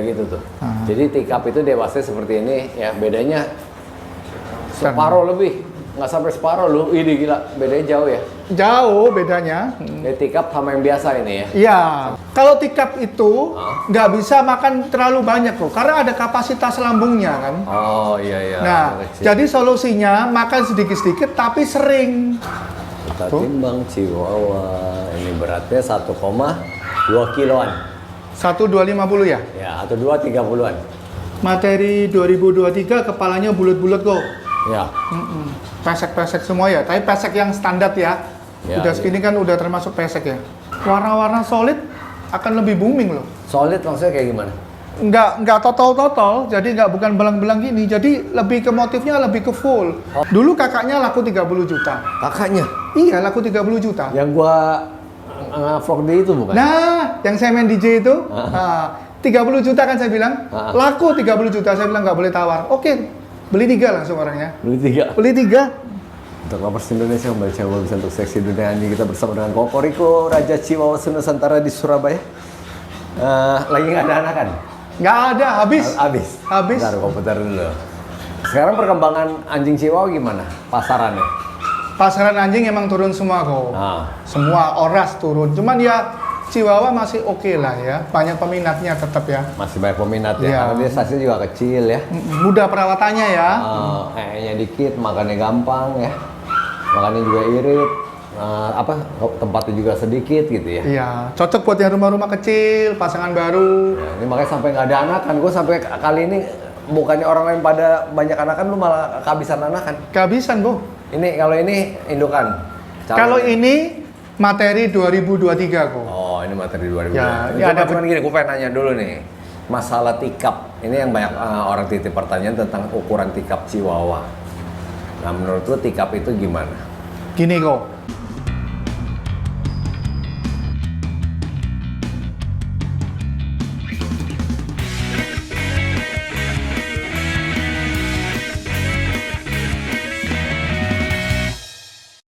gitu tuh. Jadi tikap itu dewasa seperti ini ya, bedanya separuh lebih, nggak sampai separuh lu. Ini gila, bedanya jauh ya. Jauh bedanya. Ya, tikap sama yang biasa ini ya. Iya, kalau tikap itu nggak bisa makan terlalu banyak loh, karena ada kapasitas lambungnya kan. Oh iya iya. Nah, jadi solusinya makan sedikit-sedikit tapi sering. Kita timbang Chihuahua, ini beratnya 1,2 kiloan. 1250 ya? Ya, atau 230-an. Materi 2023 kepalanya bulat-bulat kok. Ya. Pesek-pesek semua ya, tapi pesek yang standar ya. Ya, Udah segini kan udah termasuk pesek ya. Warna-warna solid akan lebih booming loh. Solid maksudnya kayak gimana? Nggak total, jadi nggak bukan belang-belang gini. Jadi lebih ke motifnya lebih ke full. Dulu kakaknya laku 30 juta. Kakaknya? Iya, laku 30 juta. Yang gua vlog di itu bukan? Nah, yang saya main DJ itu, 30 juta kan saya bilang, laku 30 juta, saya bilang nggak boleh tawar. Oke, beli 3 langsung orangnya. Beli 3? Beli 3. Untuk lovers Indonesia, kembali channel bisa untuk seksi dunia ini. Kita bersama dengan Kokoriko, Raja Chihuahua Nusantara di Surabaya. Lagi nggak ada anakan? Nggak ada, habis. Habis? Bentar, komputer dulu. Sekarang perkembangan anjing Chihuahua gimana? Pasarannya? Pasaran anjing emang turun semua kok. Semua oras turun. Cuman ya Chihuahua masih oke lah ya. Banyak peminatnya tetap ya. Masih banyak peminat ya. Iya. Karena dia size juga kecil ya. Mudah perawatannya ya. Kayaknya dikit, makannya gampang ya. Makannya juga irit. Tempatnya juga sedikit gitu ya. Iya, cocok buat yang rumah-rumah kecil, pasangan baru. Ya, ini makanya sampai nggak ada anakan. Gue sampai kali ini bukannya orang lain pada banyak anakan, lu malah kehabisan anakan. Kehabisan, Bu. Ini kalau ini indukan. Kalau ini materi 2023 kok. Oh, ini materi 2023. Ya, ada cuman gini, gue pengen nanya dulu nih. Masalah tikap. Ini yang banyak orang titip pertanyaan tentang ukuran tikap Chihuahua. Nah, menurut lu tikap itu gimana? Gini kok.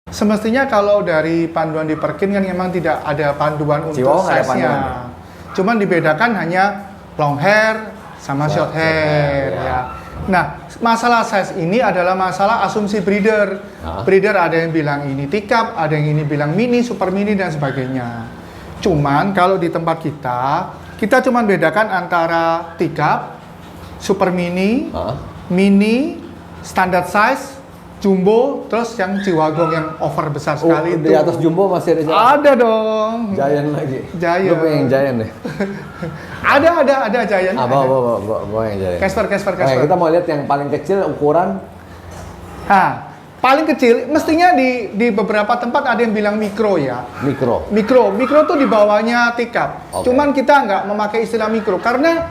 Semestinya kalau dari panduan di Perkin kan memang tidak ada panduan untuk size-nya. Cuman dibedakan hanya long hair sama short hair ya. Nah, masalah size ini adalah masalah asumsi breeder. Breeder ada yang bilang ini tikap, ada yang ini bilang mini, super mini dan sebagainya. Cuman kalau di tempat kita cuman bedakan antara tikap, super mini, mini, standard size, jumbo, terus yang Chihuahua yang over besar sekali itu. Di atas jumbo masih ada Giant? Ada dong. Giant lagi? Giant. Lu pengen yang Giant deh? ada Giant. Bawa yang Giant. Casper. Kita mau lihat yang paling kecil ukuran. Paling kecil, mestinya di beberapa tempat ada yang bilang mikro ya. Mikro tuh di bawahnya tikap. Cuman kita nggak memakai istilah mikro, karena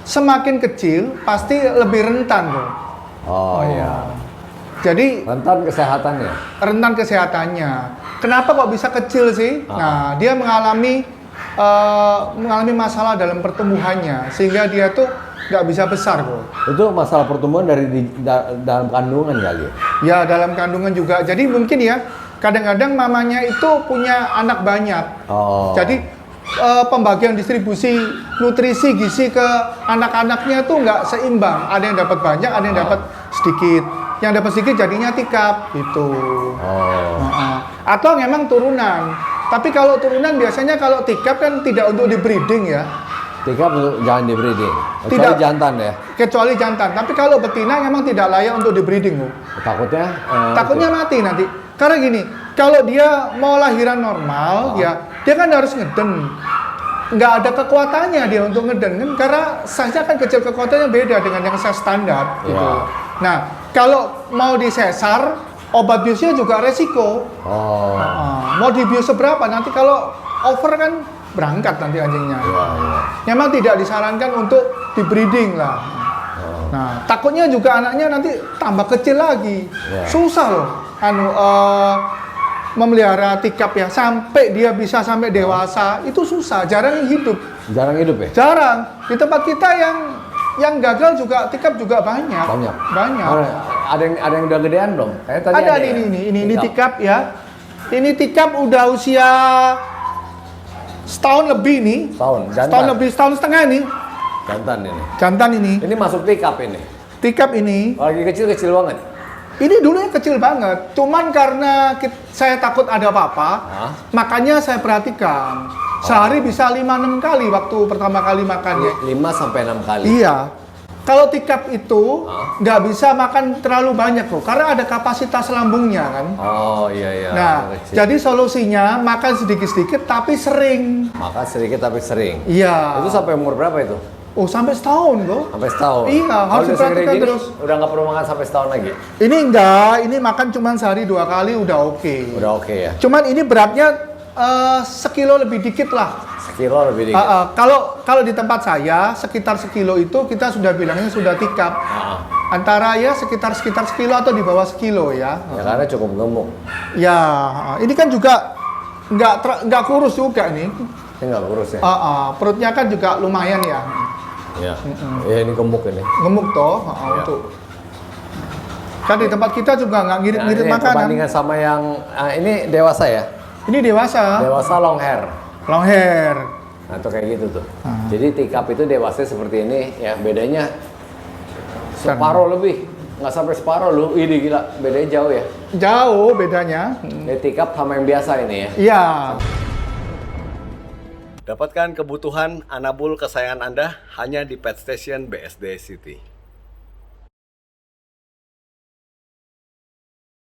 semakin kecil pasti lebih rentan loh. Iya. Jadi rentan kesehatannya. Kenapa kok bisa kecil sih? Nah, dia mengalami masalah dalam pertumbuhannya sehingga dia tuh nggak bisa besar kok. Itu masalah pertumbuhan dari dalam kandungan kali ya? Ya, dalam kandungan juga. Jadi mungkin ya kadang-kadang mamanya itu punya anak banyak. Jadi pembagian distribusi nutrisi gizi ke anak-anaknya tuh nggak seimbang. Ada yang dapat banyak, ada yang dapat sedikit. Yang dapat sedikit jadinya tikap gitu. Atau memang turunan. Tapi kalau turunan biasanya kalau tikap kan tidak untuk di breeding ya. Tikap jangan di breeding. Kecuali jantan ya. Kecuali jantan. Tapi kalau betina memang tidak layak untuk di breeding. Takutnya mati nanti. Karena gini, kalau dia mau lahiran normal ya, dia kan harus ngeden. Nggak ada kekuatannya dia untuk ngeden kan, karena size-nya kan kecil, kekuatannya beda dengan yang size standar gitu. Nah, kalau mau disesar, obat biusnya juga resiko. Mau dibius seberapa nanti kalau over kan berangkat nanti anjingnya. Memang tidak disarankan untuk di breeding lah. Nah, takutnya juga anaknya nanti tambah kecil lagi. Susah loh memelihara tikap ya, sampai dia bisa sampai dewasa itu susah, jarang hidup ya? Jarang. Di tempat kita yang gagal juga tikap juga banyak. Ada yang udah gedean belum? Ada ini tikap ya. Ini tikap udah usia setahun lebih nih. Setahun setengah nih. Jantan ini. Jantan ini. Ini masuk tikap ini. Tikap ini. Lagi kecil-kecil banget. Ini dulunya kecil banget. Cuman karena saya takut ada apa-apa, makanya saya perhatikan. Sehari bisa 5-6 kali waktu pertama kali makannya. 5-6 kali. Iya. Kalau tikap itu nggak bisa makan terlalu banyak loh, karena ada kapasitas lambungnya kan. Oh iya. Nah, jadi solusinya makan sedikit-sedikit tapi sering. Makan sedikit tapi sering. Iya. Itu sampai umur berapa itu? Oh, sampai setahun loh. Sampai setahun. Iya, harus diperhatikan terus. Udah nggak perlu makan sampai setahun lagi. Ini enggak, ini makan cuma sehari 2 kali udah oke. Udah oke ya. Cuman ini beratnya sekilo lebih dikit lah. Sekilo lebih dikit. Kalau di tempat saya sekitar sekilo itu kita sudah bilangnya sudah tikap. Antara ya sekitar sekilo atau di bawah sekilo ya. Ya karena cukup gemuk. Ya, ini kan juga nggak kurus juga nih. Ini nggak kurus ya. Perutnya kan juga lumayan ya. Ya. Ya ini gemuk ini. Gemuk toh. Untuk kan di tempat kita juga nggak ngirit-ngirit makanan. Perbandingan sama yang ini dewasa ya. Ini dewasa. Dewasa long hair. Long hair. Nah, itu kayak gitu tuh. Jadi tikap itu dewasa seperti ini, ya bedanya separuh lebih. Nggak sampai separuh lu. Ini gila, bedanya jauh ya. Jauh bedanya. Ini tikap sama yang biasa ini ya. Iya. Dapatkan kebutuhan anabul kesayangan Anda hanya di Pet Station BSD City.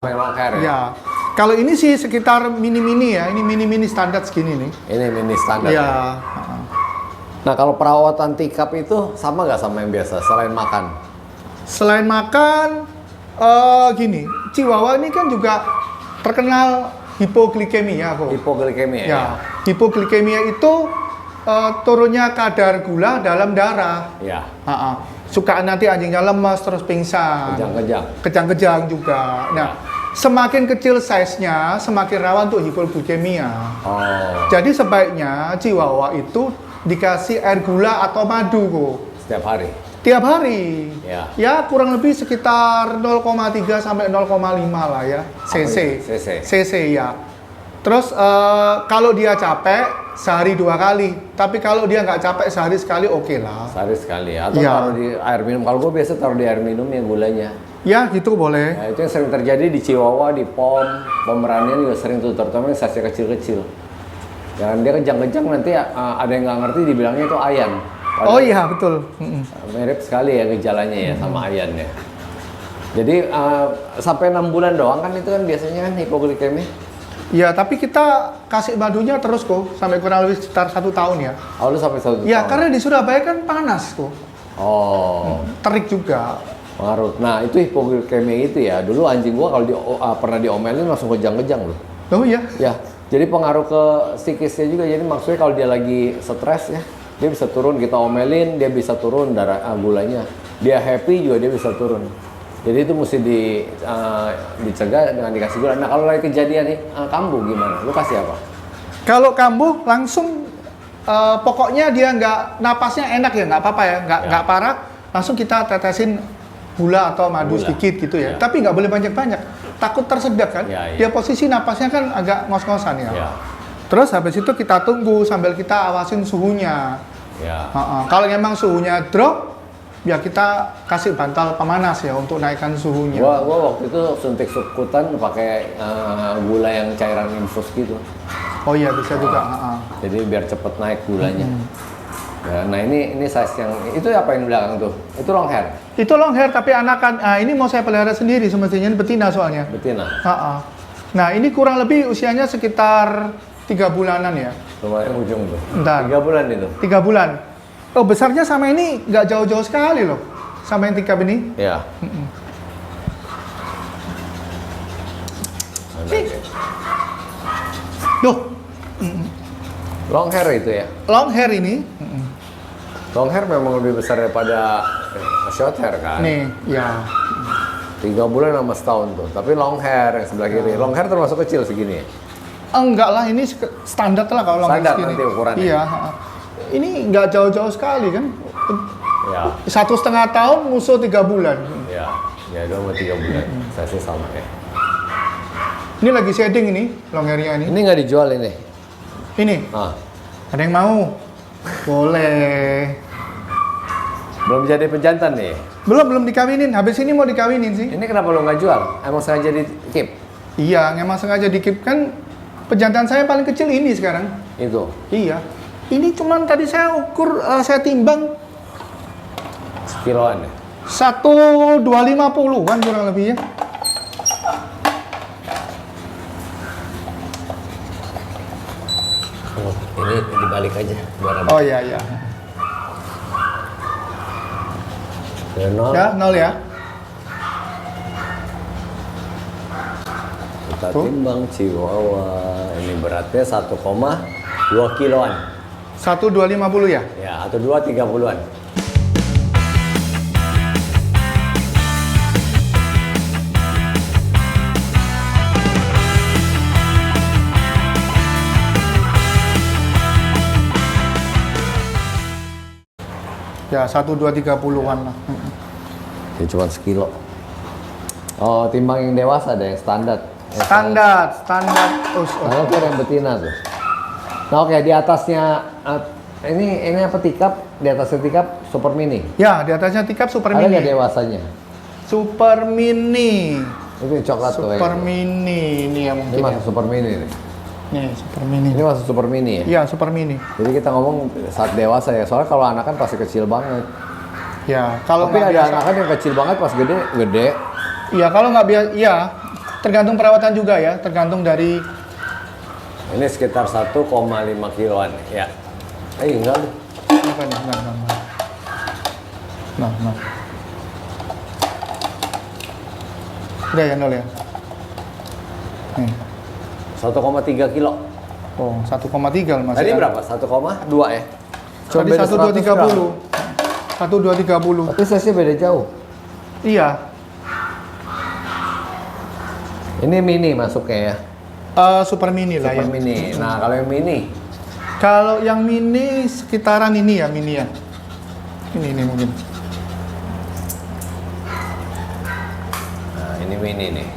Long hair ya. Ya. Kalau ini sih sekitar mini-mini ya, ini mini-mini standar segini nih. Ini mini standar. Iya. Nah kalau perawatan tikap itu sama nggak sama yang biasa selain makan? Selain makan, gini, Chihuahua ini kan juga terkenal hipoglikemia kok. Hipoglikemia Ya. Hipoglikemia itu turunnya kadar gula dalam darah. Ya. Suka nanti anjingnya lemas terus pingsan. Kejang-kejang. Kejang-kejang juga. Nah, semakin kecil size-nya, semakin rawan untuk hipoglikemia. Oh. Jadi sebaiknya Chihuahua itu dikasih air gula atau madu kok. Setiap hari. Tiap hari. Ya. Ya kurang lebih sekitar 0,3 sampai 0,5 lah ya. cc. cc ya. Terus kalau dia capek sehari 2 kali. Tapi kalau dia nggak capek sehari sekali oke lah. Sehari sekali ya. Atau Ya. taruh di air minum. Kalau gue biasa taruh di air minum yang gulanya. Ya gitu boleh. Nah, itu yang sering terjadi di Chihuahua, di Pomeranian juga sering tuh, terutama yang size kecil-kecil. Dan dia kejang-kejang nanti ada yang nggak ngerti dibilangnya itu ayan. Oh iya betul. Mirip sekali ya gejalanya ya sama ayan ya. Jadi sampai 6 bulan doang kan itu kan biasanya kan hipoglikemia. Ya tapi kita kasih madunya terus kok sampai kurang lebih sekitar 1 tahun ya. Oh lu sampai 1 Ya tahun? karena di Surabaya kan panas kok. Oh. Terik juga. Pengaruh. Nah itu hipoglikemia itu ya. Dulu anjing gua kalau pernah diomelin langsung kejang-kejang loh. Oh iya? Ya. Jadi pengaruh ke psikisnya juga. Jadi maksudnya kalau dia lagi stres ya, dia bisa turun. Kita omelin, dia bisa turun darah gulanya. Dia happy juga dia bisa turun. Jadi itu mesti dicegah dengan dikasih gula. Nah kalau lagi kejadian nih kambuh gimana? Lu kasih apa? Kalau kambuh langsung pokoknya dia nggak napasnya enak ya, nggak apa-apa ya, nggak parah. Langsung kita tetesin gula atau madu sedikit gitu ya. Tapi nggak boleh banyak-banyak. Takut tersedak kan. Dia posisi napasnya kan agak ngos-ngosan ya. Terus habis itu kita tunggu sambil kita awasin suhunya. Kalau memang suhunya drop, ya kita kasih bantal pemanas ya untuk naikkan suhunya. Gua waktu itu suntik subkutan pakai gula yang cairan infus gitu. Oh iya bisa juga. Jadi biar cepet naik gulanya. Ya, nah ini size yang itu apa yang di belakang tuh? Itu long hair. Itu long hair tapi anakan. Ini mau saya pelihara sendiri semestinya, ini betina soalnya. Betina. Nah ini kurang lebih usianya sekitar 3 bulanan ya. Lumayan ujung tuh. Bentar. 3 bulan itu. 3 bulan. Oh besarnya sama ini nggak jauh-jauh sekali loh, sama yang tikap ini. Ya. Loh, Long hair itu ya. long hair ini. Long hair memang lebih besar daripada short hair kan. Nih, ya. 3 bulan sama setahun tuh. Tapi long hair yang sebelah kiri. Long hair termasuk kecil segini. Enggak lah, ini standar lah kalau long hair Standar segini. nanti ukurannya. Iya. Ini nggak jauh-jauh sekali kan. Ya. 1,5 tahun musuh 3 bulan. Ya. Ya 2 sama 3 bulan. Saya sih sama ya. Ini lagi shading ini, long hairnya ini. Ini nggak dijual ini. Ini. Ah. Ada yang mau? Boleh. Belum jadi pejantan nih. Belum dikawinin. Habis ini mau dikawinin sih. Ini kenapa lo nggak jual? Emang sengaja di keep? Iya, emang sengaja dikip kan. Pejantan saya paling kecil ini sekarang. Itu. Iya. Ini cuman tadi saya ukur, saya timbang Sekiloan ya? 1,250-an kurang lebih ya. Oh, ini dibalik aja. Biar ada. Oh iya, iya. Nol. Ya, 0 ya. Kita Tuh. timbang Chihuahua. Ini beratnya 1,2 kiloan. 1,250 ya? Ya, atau 2,30-an. Ya, 1,230-an lah. Ya cuma sekilo. Oh, timbang yang dewasa ada yang standar. Standar. Kalau tuh yang betina tuh. Nah, oke, di atasnya ini apa tikap? Di atasnya tikap super mini. Ya, di atasnya tikap super Ada mini. nggak dewasanya? Super mini. Itu yang coklat tuh. Super mini ini ya Ini mungkin. masuk Ya. super mini nih. Nih, super mini. Ini masuk super mini ya? Iya, super mini. Jadi kita ngomong saat dewasa ya. Soalnya kalau anak kan pasti kecil banget. Ya, kalau Tapi nggak ada biasa. anak kan yang kecil banget pas gede. Iya, kalau nggak biasa, iya. Tergantung perawatan juga ya, tergantung dari. Ini sekitar 1,5 kiloan ya. Enggak lu. Apa nih? Nah. Udah ya, 0 ya. Nih. 1,3 kilo. Oh, 1,3 loh masih. Tadi ada. berapa? 1,2 ya? Tadi beda 100 gram. 1,230. 1,230. Tapi size-nya beda jauh. Iya. Ini mini masuknya ya. Super mini lah Super ya. mini. Nah, kalau yang mini Kalau yang mini sekitaran ini ya, mini ya. Ini mungkin. Nah, ini mini nih.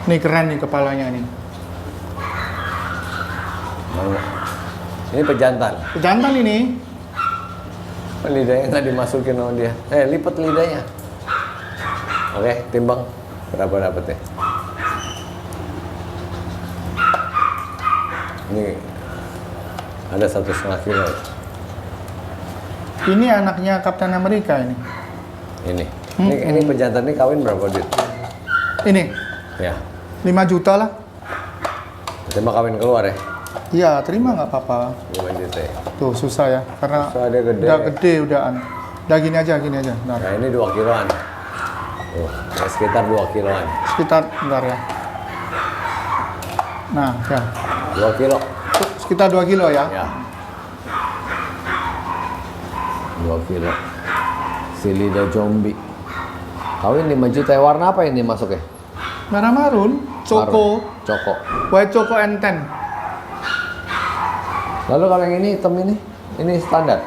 Nih keren nih kepalanya nih. Mana? Ini pejantan. Jantan ini. Lidahnya nggak dimasukin sama dia. Lipat lidahnya. Oke, timbang. Berapa dapetnya? Ini ada 1,5 kilo. Ini anaknya Kapten Amerika ini. Ini pejantan ini kawin berapa duit? Ini Ya, 5 juta lah. terima kawin keluar ya. Iya, terima nggak apa-apa. 5 juta ya. Tuh susah ya, karena Susah, dia gede. udah gede udahan. Udah gini aja. Bentar. Nah, ini 2 kiloan. Tuh, ya sekitar 2 kiloan. Sekitar, bentar ya. Nah, ya. 2 kilo. Sekitar 2 kilo ya. Ya. 2 kilo. Si lidah zombie. Kawin 5 juta ya. Warna apa ini masuknya? Merah marun, Choco, Marun. Choco. White Choco N10. Lalu kalau yang ini hitam ini standar.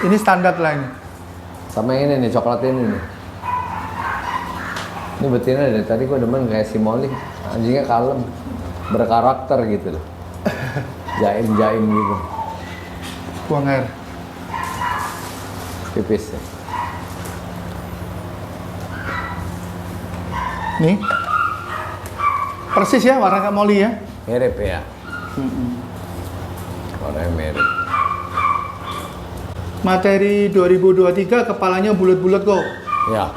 Ini standar lah ini. Sama yang ini nih, coklat ini nih. Ini betina dari tadi gue demen kayak si Molly. Anjingnya kalem, berkarakter gitu loh. Jaim-jaim gitu. Buang air. Tipis ya. Nih. Persis ya warna kayak Molly ya. Mirip ya. Warnanya mirip. Materi 2023 kepalanya bulat-bulat kok. Ya.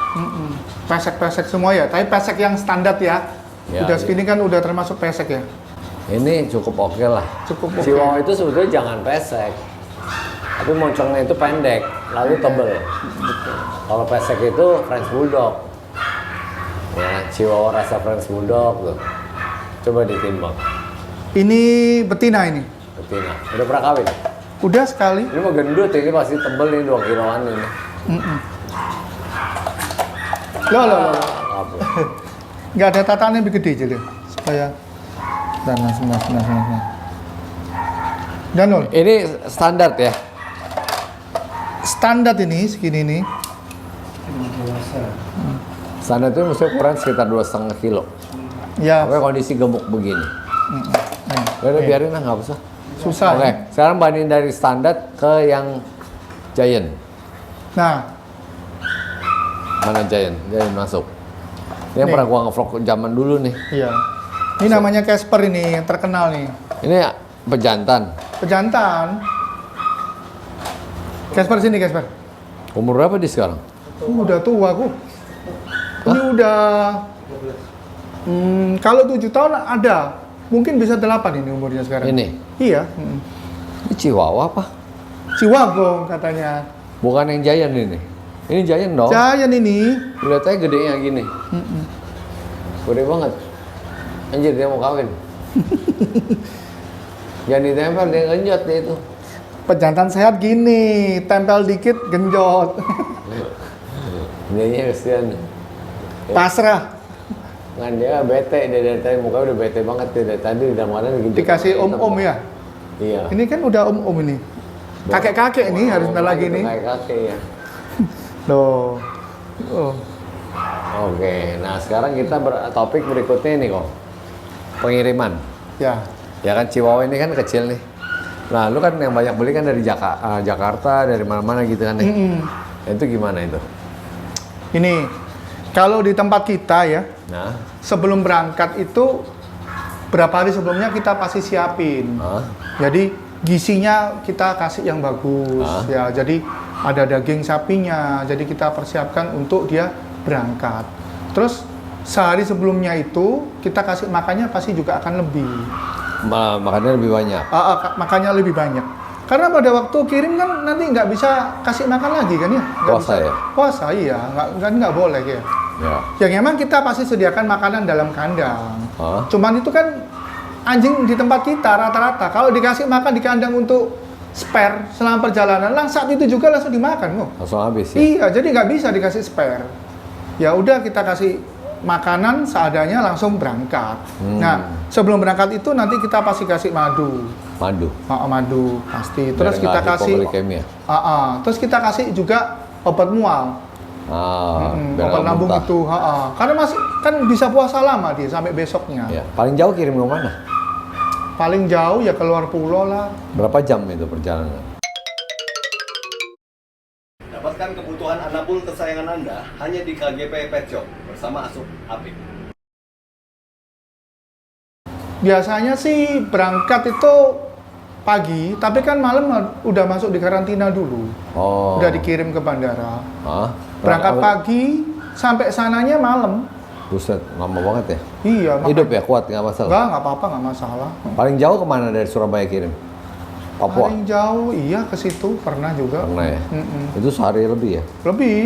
Pesek-pesek semua ya, tapi pesek yang standar ya. Ya, Udah iya. segini kan udah termasuk pesek ya. Ini cukup oke lah. Cukup oke. Chihuahua itu sebetulnya jangan pesek. Tapi moncongnya itu pendek, lalu tebel. Kalau pesek itu French Bulldog. Ya, Chihuahua rasa French Bulldog tuh. Coba ditimbang. Ini betina ini. Betina. Udah pernah kawin? Udah sekali. Ini mah gendut, ini pasti tebel nih 2 kiloan ini. Loh. Apa? Nggak ada tataannya lebih gede jadi supaya. Dan sebentar. Dan nol. Ini standar ya? Standar ini segini nih. Standar itu mesti ukuran sekitar 2,5 kilo. Ya. Oke, kondisi gemuk begini. Udah biarin lah, nggak usah. Susah. Oke, Ya? sekarang banding dari standar ke yang Giant. Nah, Mana Giant? Giant masuk. Ini yang Nih. pernah gua nge-vlog zaman dulu nih. iya. Ini namanya Casper ini yang terkenal nih. Ini pejantan. Pejantan. Casper sini, Casper. Umur berapa dia sekarang? Udah tua aku. Ini udah kalau 7 tahun ada. Mungkin bisa 8 ini umurnya sekarang. Ini? Iya. Ini Chihuahua apa? Chihuahua katanya. Bukan yang Giant ini. Ini Giant dong. Giant ini. Lihat aja gedenya gini. Gede banget. Anjir dia mau kawin. Jangan ditempel, dia genjot dia itu. Pejantan sehat gini, tempel dikit genjot. Dianya kesian. Pasrah. Kan dia bete, dia dari tadi muka udah bete banget dia dari tadi udah mana genjot. Dikasih om-om ya. Iya. Ini kan udah om-om ini. Kakek-kakek ini harus bentar lagi nih. Kakek ya. Loh. Oh. Oke, nah sekarang kita topik berikutnya ini kok. Pengiriman. Ya. Ya kan Chihuahua ini kan kecil nih. Nah, lu kan yang banyak beli kan dari Jakarta, dari mana-mana gitu kan nih. Nah, itu gimana itu? Ini kalau di tempat kita ya, Nah, sebelum berangkat itu berapa hari sebelumnya kita pasti siapin. Jadi gizinya kita kasih yang bagus ya. Jadi ada daging sapinya. Jadi kita persiapkan untuk dia berangkat. Terus sehari sebelumnya itu kita kasih makannya pasti juga akan lebih. makannya lebih banyak. Makannya lebih banyak. Karena pada waktu kirim kan nanti nggak bisa kasih makan lagi kan ya? Nggak Puasa bisa. ya? Puasa iya, nggak boleh ya. Ya. Yang memang kita pasti sediakan makanan dalam kandang. Hah? Cuman itu kan anjing di tempat kita rata-rata kalau dikasih makan di kandang untuk spare selama perjalanan, saat itu juga langsung dimakan kok. Langsung habis ya? Iya, jadi nggak bisa dikasih spare. Ya udah kita kasih makanan seadanya langsung berangkat. Nah, sebelum berangkat itu nanti kita pasti kasih madu. Madu. Madu pasti. Biar Terus kita nggak kasih hipoglikemia. terus kita kasih juga obat mual. Biar Obat nggak lambung muntah. itu, karena masih kan bisa puasa lama dia sampai besoknya. Ya. Paling jauh kirim ke mana? Paling jauh ya keluar pulau lah. Berapa jam itu perjalanan? Dapatkan kebutuhan anabul kesayangan Anda hanya di KGP Pet Shop bersama Asup Apik. Biasanya sih berangkat itu pagi, tapi kan malam udah masuk di karantina dulu. Oh. Udah dikirim ke bandara. Hah? Berangkat pagi, sampai sananya malam. Buset, lama banget ya? Iya, Hidup ya, kuat, nggak masalah? Nggak apa-apa, nggak masalah. Paling jauh kemana dari Surabaya kirim? Papua? Paling jauh, iya ke situ, pernah juga. Pernah ya? Itu sehari lebih ya? Lebih.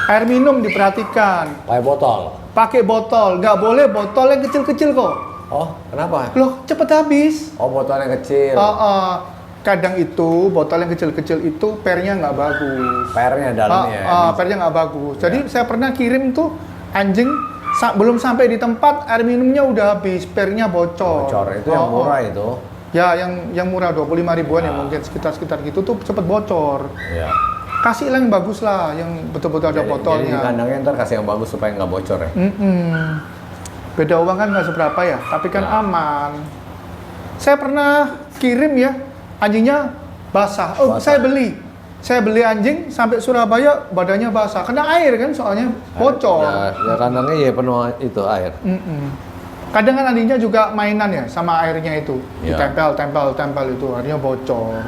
Air minum diperhatikan. Pakai botol? Pakai botol, nggak boleh botol yang kecil-kecil kok. Oh, kenapa? Loh, cepet habis. Oh, botol yang kecil. Kadang itu botol yang kecil-kecil itu pernya nggak bagus. Pernya dalamnya ya? Pernya nggak bagus. Jadi saya pernah kirim tuh anjing belum sampai di tempat air minumnya udah habis, pernya bocor. Bocor, itu yang murah itu? Ya, yang murah 25 ribuan ya mungkin sekitar gitu tuh cepet bocor. Iya. Kasih yang bagus lah, yang betul-betul ada Jadi di botolnya. kandangnya ntar kasih yang bagus supaya nggak bocor ya? Beda uang kan nggak seberapa ya, tapi kan aman. Saya pernah kirim ya, anjingnya basah. Oh, Basah. Saya beli anjing sampai Surabaya badannya basah, kena air kan soalnya bocor. Ya kandangnya ya penuh itu air. Kadang kan anjingnya juga mainan ya sama airnya itu, Ya. ditempel itu, akhirnya bocor.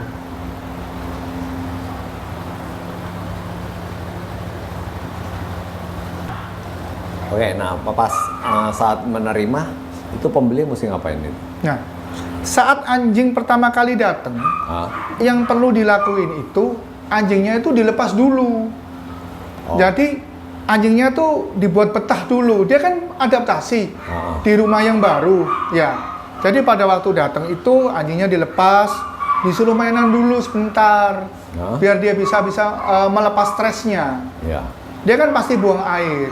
Oke, nah pas saat menerima itu pembeli mesti ngapain itu? Nah, saat anjing pertama kali datang, yang perlu dilakuin itu anjingnya itu dilepas dulu. Jadi anjingnya tuh dibuat betah dulu. Dia kan adaptasi di rumah yang baru, ya. Jadi pada waktu datang itu anjingnya dilepas, disuruh mainan dulu sebentar, biar dia bisa melepas stresnya. Ya. Dia kan pasti buang air.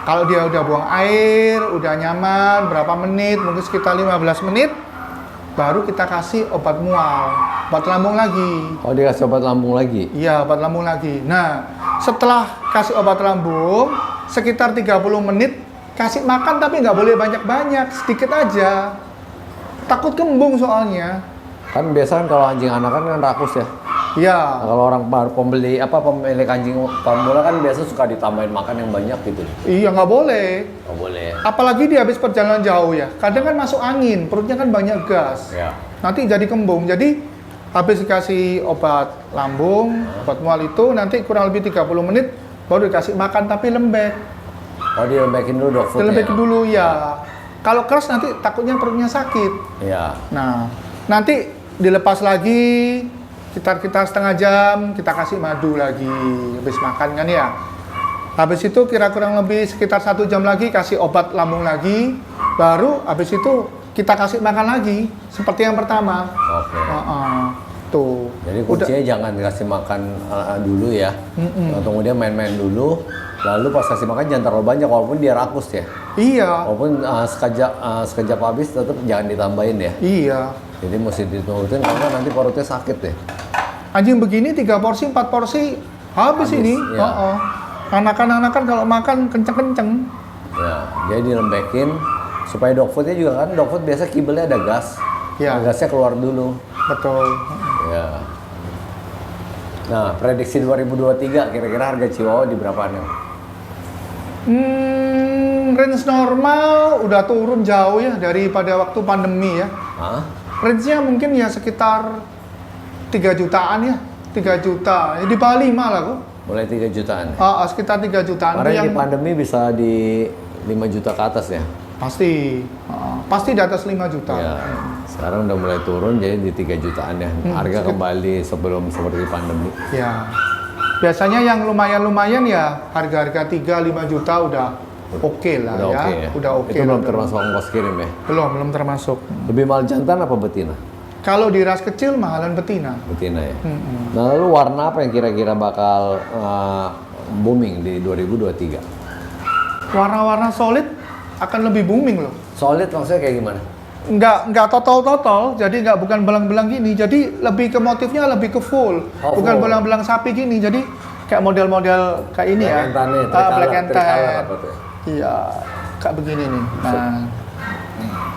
Kalau dia udah buang air, udah nyaman, berapa menit, mungkin sekitar 15 menit, baru kita kasih obat mual, obat lambung lagi. Oh, dikasih obat lambung lagi? Iya, obat lambung lagi. Nah, setelah kasih obat lambung, sekitar 30 menit, kasih makan tapi nggak boleh banyak-banyak, sedikit aja. Takut kembung soalnya. Kan biasa kan kalau anjing anakan kan rakus ya. Iya. Nah, kalau orang baru pemilik anjing pemula kan biasa suka ditambahin makan yang banyak gitu. Iya, nggak boleh. Oh boleh. Apalagi dia habis perjalanan jauh ya. Kadang kan masuk angin, perutnya kan banyak gas. Ya. Nanti jadi kembung. Jadi habis dikasih obat lambung, obat mual itu nanti kurang lebih 30 menit baru dikasih makan tapi lembek. Oh dilembekin dulu dog food. Dilembekin dulu ya. Kalau keras nanti takutnya perutnya sakit. Iya. Nah, nanti dilepas lagi sekitar setengah jam, kita kasih madu lagi habis makan kan ya. Habis itu kurang lebih sekitar 1 jam lagi kasih obat lambung lagi, baru habis itu kita kasih makan lagi seperti yang pertama. Oke. Tuh. Jadi kuncinya jangan kasih makan dulu ya. Kemudian main-main dulu. Lalu pas kasih makan jangan terlalu banyak walaupun dia rakus ya. Iya. Walaupun sekejap habis tetap jangan ditambahin ya. Iya. Jadi mesti diturutin karena nanti perutnya sakit deh. Anjing begini 3 porsi, 4 porsi habis ini. Ya. Anakan-anakan kalau makan kenceng-kenceng. Ya, jadi dilembekin supaya dog foodnya juga kan dog food biasa kibelnya ada gas. Ya. Nah, gasnya keluar dulu. Betul. Ya. Nah, prediksi 2023 kira-kira harga Chihuahua di berapaan ya? Range normal udah turun jauh ya daripada waktu pandemi ya. Hah? Range-nya mungkin ya sekitar 3 jutaan ya. 3 juta. Ya, di bawah 5 lah kok. Mulai 3 jutaan. Sekitar 3 jutaan. Kemarin Itu di pandemi bisa di 5 juta ke atas ya? pasti. Pasti di atas 5 juta. Ya. Sekarang udah mulai turun jadi di 3 jutaan ya. Harga kembali sebelum seperti pandemi. Ya. Biasanya yang lumayan-lumayan ya harga-harga 3-5 juta udah oke lah Udah ya. oke ya? Udah oke. Itu belum termasuk ongkos kirim ya? Belum termasuk. Lebih mahal jantan apa betina? Kalau di ras kecil mahalan betina. Betina ya. Nah, lalu warna apa yang kira-kira bakal booming di 2023? Warna-warna solid akan lebih booming loh. Solid maksudnya kayak gimana? Nggak total, jadi bukan belang-belang gini, jadi lebih ke motifnya lebih ke full, Oh, bukan full. belang-belang sapi gini, jadi kayak model-model kayak ini Black ya. and tan nih, Black and tan. tricolor apa tuh? Iya, kayak begini nih. Nah,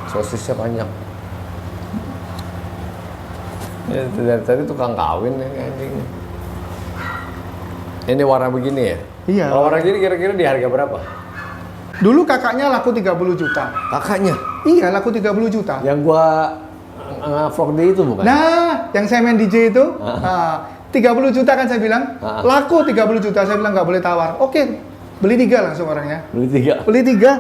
Sosisnya banyak. Ya, dari tadi tukang kawin ya anjing. Ini warna begini ya? Iya. Kalau warna gini kira-kira di harga berapa? dulu kakaknya laku 30 juta. Kakaknya? Iya, laku 30 juta. Yang gua vlog day itu bukan? Nah, yang saya main DJ itu, 30 juta kan saya bilang, laku 30 juta, saya bilang nggak boleh tawar. Oke, beli 3 langsung orangnya. Beli 3? Beli 3.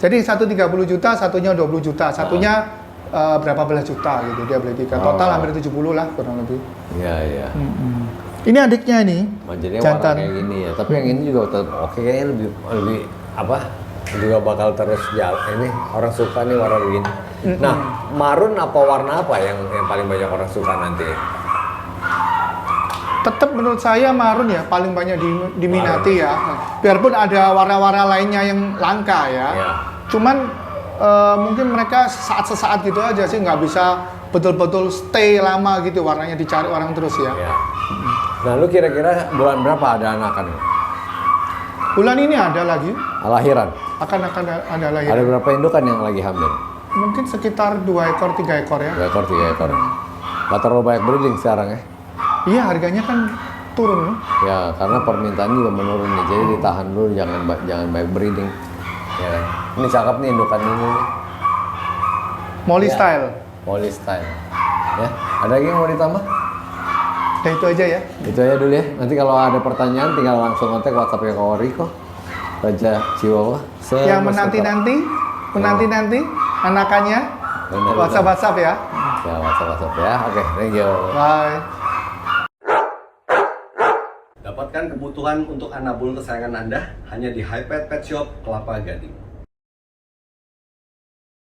Jadi satu 30 juta, satunya 20 juta, satunya berapa belas juta gitu, dia beli 3. Total hampir 70 lah kurang lebih. Iya, iya. Ini adiknya ini, Jadi warna jantan. kayak gini ya, tapi yang ini juga tetap oke, kayaknya lebih apa? Juga bakal terus jalan. Ini orang suka nih warna begini. Nah, marun apa warna apa yang paling banyak orang suka nanti? Tetap menurut saya marun ya paling banyak diminati ya. Biarpun ada warna-warna lainnya yang langka ya. Ya. Cuman mungkin mereka sesaat gitu aja sih, nggak bisa betul-betul stay lama gitu, warnanya dicari orang terus ya. Ya. Nah, lu kira-kira bulan berapa ada anakan? Bulan ini ada lagi, Lahiran? akan ada lagi. Ada berapa indukan yang lagi hamil? Mungkin sekitar 2 ekor, 3 ekor ya. 2 ekor, 3 ekor. Gak terlalu banyak breeding sekarang ya? Iya, harganya kan turun loh. Ya, karena permintaan juga menurun nih, jadi ditahan dulu, jangan banyak breeding. Ya. Ini cakep nih indukan ini nih. Molly Ya. style. Molly style. Ya, ada lagi yang mau ditambah? Ya itu aja ya. Itu aja dulu ya. Nanti kalau ada pertanyaan tinggal langsung kontak WhatsApp-nya ke Riko. Raja Chihuahua. Yang menanti anakannya Benar. WhatsApp ya. Ya, WhatsApp ya. Oke, thank you. Bye. Dapatkan kebutuhan untuk anabul kesayangan Anda hanya di Hypet Pet Shop Kelapa Gading.